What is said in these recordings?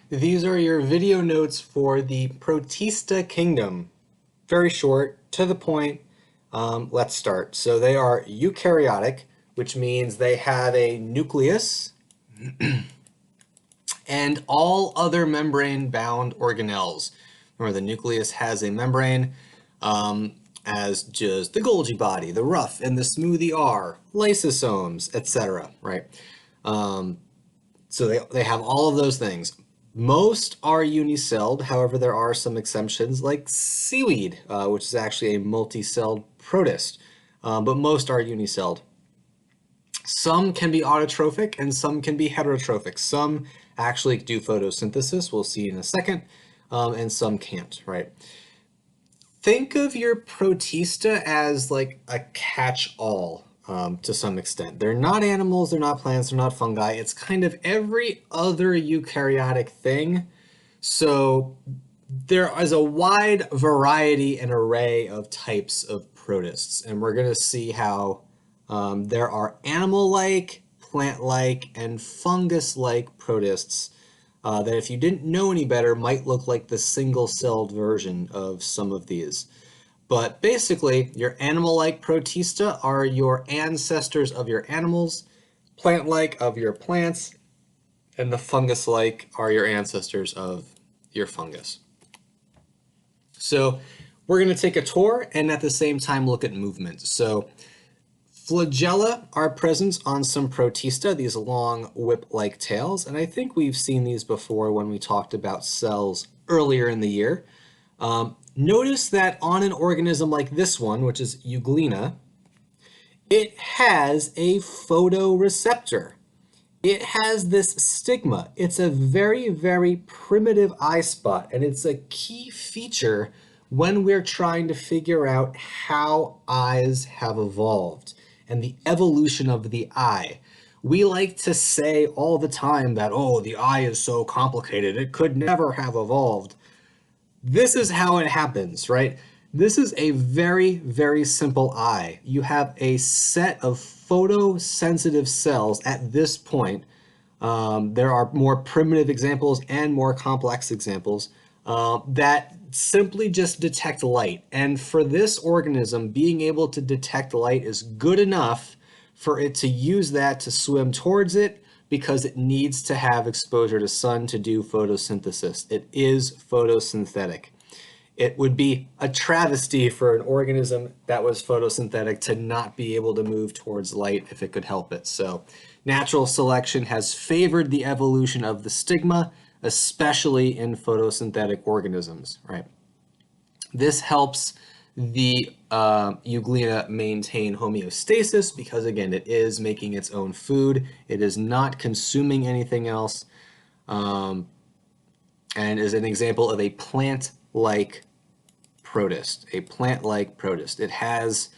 These are your video notes for the Protista kingdom. Very short, to the point. Let's start. So they are eukaryotic, which means they have a nucleus and all other membrane-bound organelles. Remember, the nucleus has a membrane, as just the Golgi body, the rough and the smoothie R, lysosomes, etc. Right? So they have all of those things. Most are unicelled, however, there are some exceptions like seaweed, which is actually a multicelled protist, but most are unicelled. Some can be autotrophic and some can be heterotrophic. Some actually do photosynthesis, we'll see in a second, and some can't, right? Think of your Protista as like a catch-all to some extent. They're not animals, they're not plants, they're not fungi. It's kind of every other eukaryotic thing. So there is a wide variety and array of types of protists, and we're going to see how there are animal-like, plant-like, and fungus-like protists that if you didn't know any better might look like the single-celled version of some of these. But basically, your animal-like protista are your ancestors of your animals, plant-like of your plants, and the fungus-like are your ancestors of your fungus. So we're going to take a tour and at the same time look at movement. So flagella are present on some protista, these long whip-like tails, and I think we've seen these before when we talked about cells earlier in the year. Notice that on an organism like this one, which is Euglena, it has a photoreceptor. It has this stigma. It's a very, very primitive eye spot, and it's a key feature when we're trying to figure out how eyes have evolved and the evolution of the eye. We like to say all the time that, oh, the eye is so complicated, it could never have evolved. This is how it happens, right? This is a very, very simple eye. You have a set of photosensitive cells at this point. There are more primitive examples and more complex examples that simply just detect light. And for this organism, being able to detect light is good enough for it to use that to swim towards it because it needs to have exposure to sun to do photosynthesis. It is photosynthetic. It would be a travesty for an organism that was photosynthetic to not be able to move towards light if it could help it. So natural selection has favored the evolution of the stigma, especially in photosynthetic organisms, right? This helps the Euglena maintain homeostasis because, again, it is making its own food. It is not consuming anything else, and is an example of a plant-like protist, a plant-like protist. It has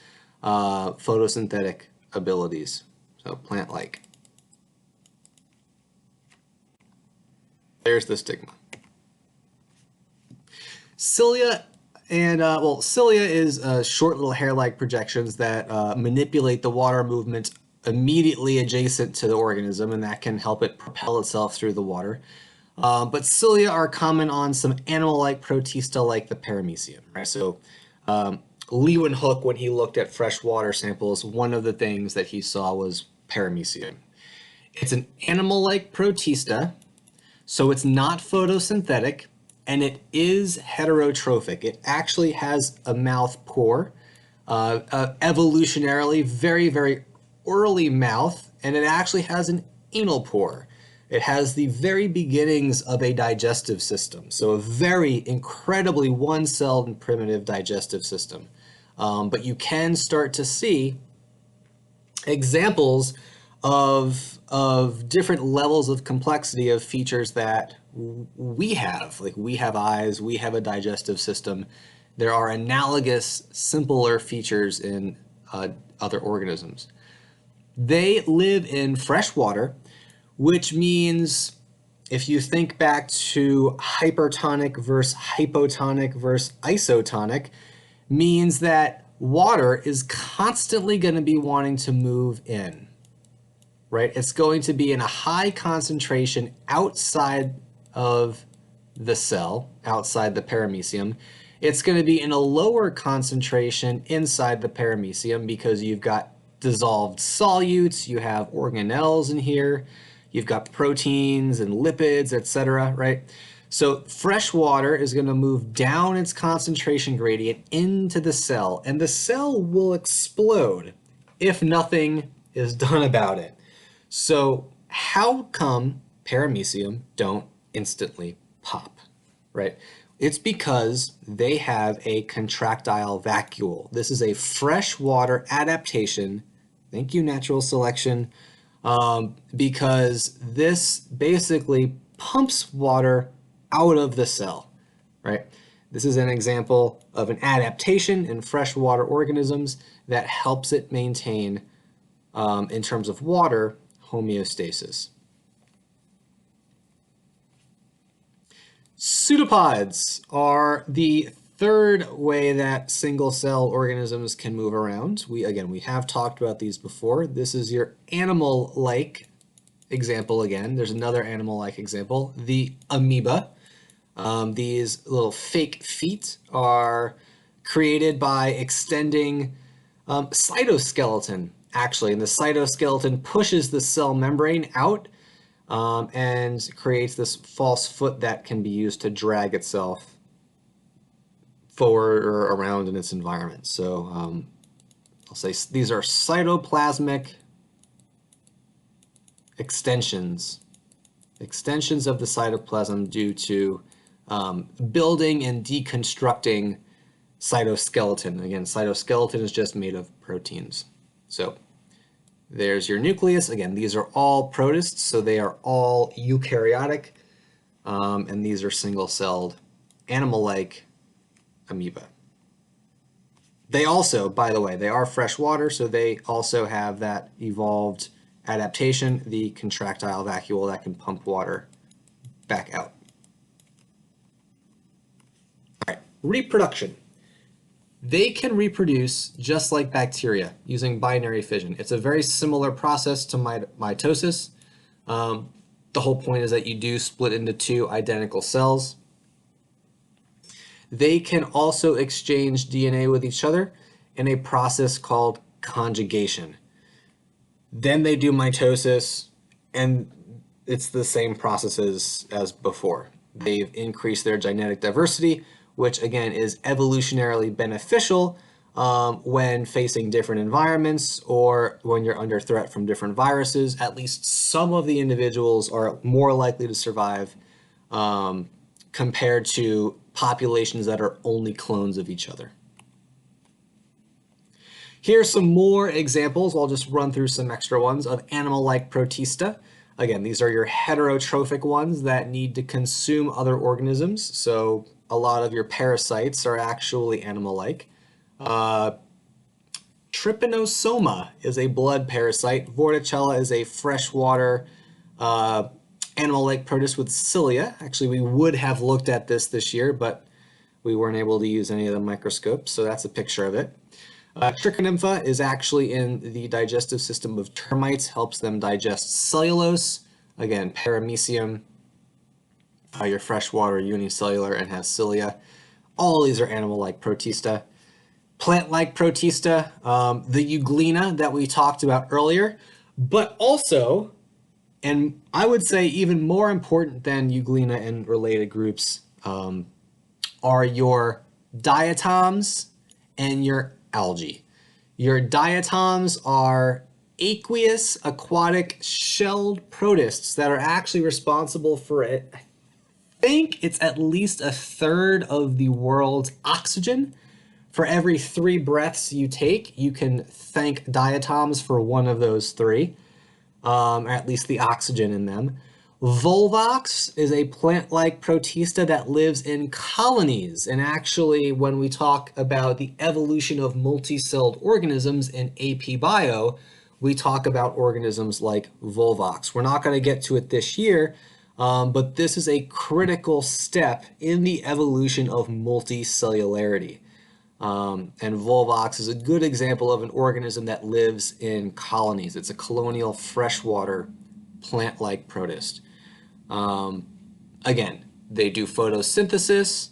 photosynthetic abilities, so plant-like. There's the stigma. Cilia and, well, cilia is short little hair-like projections that manipulate the water movement immediately adjacent to the organism, and that can help it propel itself through the water. But cilia are common on some animal-like protista like the paramecium, right? So Leeuwenhoek, when he looked at freshwater samples, one of the things that he saw was paramecium. It's an animal-like protista, so it's not photosynthetic, and it is heterotrophic. It actually has a mouth pore, evolutionarily very, very early mouth, and it actually has an anal pore. It has the very beginnings of a digestive system, so a very incredibly one-celled and primitive digestive system. But you can start to see examples of different levels of complexity of features that we have. Like we have eyes, we have a digestive system. There are analogous, simpler features in other organisms. They live in fresh water, which means if you think back to hypertonic versus hypotonic versus isotonic, means that water is constantly going to be wanting to move in, right? It's going to be in a high concentration outside of the cell outside the paramecium. It's going to be in a lower concentration inside the paramecium because you've got dissolved solutes, you have organelles in here, you've got proteins and lipids, etc., right? So fresh water is going to move down its concentration gradient into the cell, and the cell will explode if nothing is done about it. So how come paramecium don't instantly pop, right? It's because they have a contractile vacuole. This is a freshwater adaptation. Thank you, natural selection. Because this basically pumps water out of the cell, right? This is an example of an adaptation in freshwater organisms that helps it maintain, in terms of water, homeostasis. Pseudopods are the third way that single-cell organisms can move around. We have talked about these before. This is your animal-like example again. There's another animal-like example, the amoeba. These little fake feet are created by extending cytoskeleton, actually, and the cytoskeleton pushes the cell membrane out and creates this false foot that can be used to drag itself forward or around in its environment. So I'll say these are cytoplasmic extensions of the cytoplasm due to building and deconstructing cytoskeleton. Again, cytoskeleton is just made of proteins. So there's your nucleus. Again, these are all protists, so they are all eukaryotic, and these are single-celled, animal-like amoeba. They also, by the way, they are freshwater, so they also have that evolved adaptation, the contractile vacuole that can pump water back out. All right, reproduction. They can reproduce just like bacteria using binary fission. It's a very similar process to mitosis. The whole point is that you do split into two identical cells. They can also exchange DNA with each other in a process called conjugation. Then they do mitosis, and it's the same processes as before. They've increased their genetic diversity, which again is evolutionarily beneficial when facing different environments or when you're under threat from different viruses. At least some of the individuals are more likely to survive compared to populations that are only clones of each other. Here's some more examples. I'll just run through some extra ones of animal-like Protista. Again, these are your heterotrophic ones that need to consume other organisms. So a lot of your parasites are actually animal-like. Trypanosoma is a blood parasite. Vorticella is a freshwater animal-like protist with cilia. Actually, we would have looked at this year, but we weren't able to use any of the microscopes, so that's a picture of it. Trichonympha is actually in the digestive system of termites, helps them digest cellulose. Again, paramecium, your freshwater unicellular, and has cilia. All these are animal-like Protista. Plant-like Protista, the Euglena that we talked about earlier, but also, and I would say even more important than Euglena and related groups, are your diatoms and your algae. Your diatoms are aqueous aquatic shelled protists that are actually responsible for it. I think it's at least a third of the world's oxygen. For every 3 breaths you take, you can thank diatoms for one of those 3, or at least the oxygen in them. Volvox is a plant-like Protista that lives in colonies. And actually, when we talk about the evolution of multicelled organisms in AP Bio, we talk about organisms like Volvox. We're not going to get to it this year, but this is a critical step in the evolution of multicellularity. And Volvox is a good example of an organism that lives in colonies. It's a colonial freshwater plant-like protist. Again, they do photosynthesis.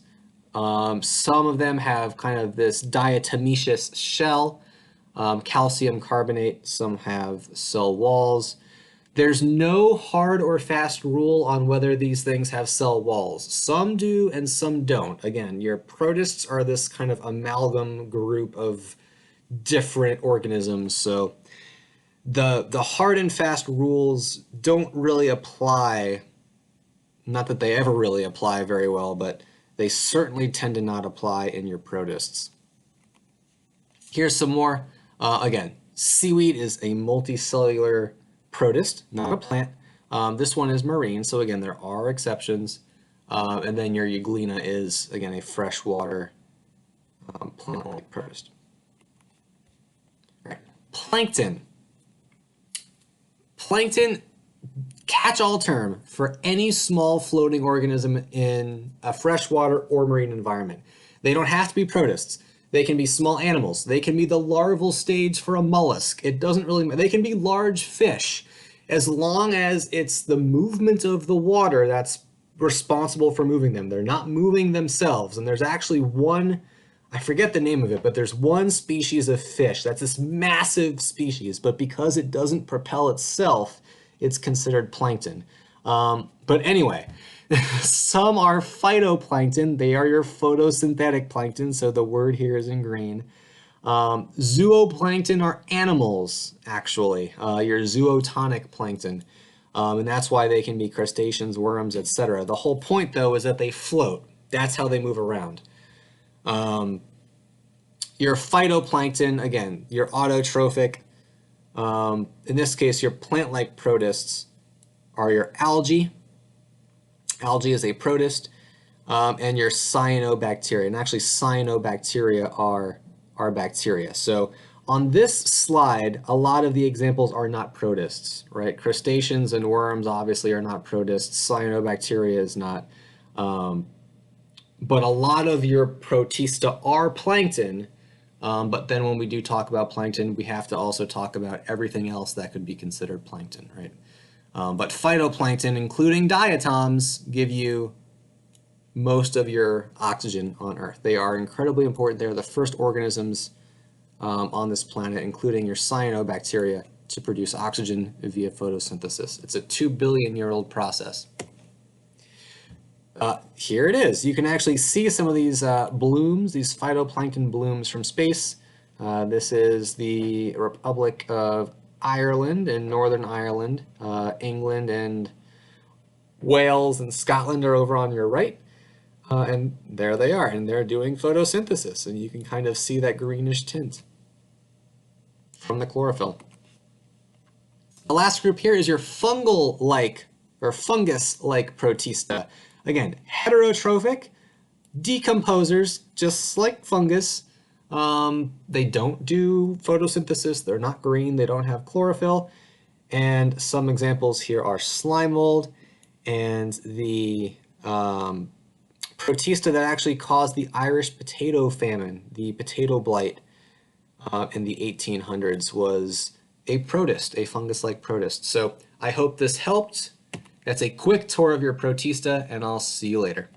Some of them have kind of this diatomaceous shell, calcium carbonate. Some have cell walls. There's no hard or fast rule on whether these things have cell walls. Some do and some don't. Again, your protists are this kind of amalgam group of different organisms, so the hard and fast rules don't really apply. Not that they ever really apply very well, but they certainly tend to not apply in your protists. Here's some more. Again, seaweed is a multicellular protist, not a plant. This one is marine, so again, there are exceptions. And then your euglena is, again, a freshwater plant-like protist. All right. Plankton. Plankton, catch-all term for any small floating organism in a freshwater or marine environment. They don't have to be protists. They can be small animals. They can be the larval stage for a mollusk. It doesn't really matter. They can be large fish. As long as it's the movement of the water that's responsible for moving them. They're not moving themselves. And there's actually one, I forget the name of it, but there's one species of fish that's this massive species, but because it doesn't propel itself, it's considered plankton. But anyway, some are phytoplankton. They are your photosynthetic plankton, so the word here is in green. Zooplankton are animals, actually, your zootonic plankton. And that's why they can be crustaceans, worms, etc. The whole point, though, is that they float. That's how they move around. Your phytoplankton, again, your autotrophic. In this case, your plant-like protists are your algae. Algae is a protist. And your cyanobacteria. And actually, cyanobacteria are bacteria. So on this slide, a lot of the examples are not protists, right? Crustaceans and worms obviously are not protists. Cyanobacteria is not. But a lot of your protista are plankton. But then when we do talk about plankton, we have to also talk about everything else that could be considered plankton, right? But phytoplankton, including diatoms, give you most of your oxygen on Earth. They are incredibly important. They're the first organisms on this planet, including your cyanobacteria, to produce oxygen via photosynthesis. It's a 2 billion year old process. Here it is. You can actually see some of these blooms, these phytoplankton blooms from space. This is the Republic of Ireland and Northern Ireland. England and Wales and Scotland are over on your right. And there they are, and they're doing photosynthesis, and you can kind of see that greenish tint from the chlorophyll. The last group here is your fungal-like or fungus-like protista. Again, heterotrophic, decomposers, just like fungus. They don't do photosynthesis, they're not green, they don't have chlorophyll. And some examples here are slime mold and the protista that actually caused the Irish potato famine, the potato blight in the 1800s, was a protist, a fungus-like protist. So I hope this helped. That's a quick tour of your protista, and I'll see you later.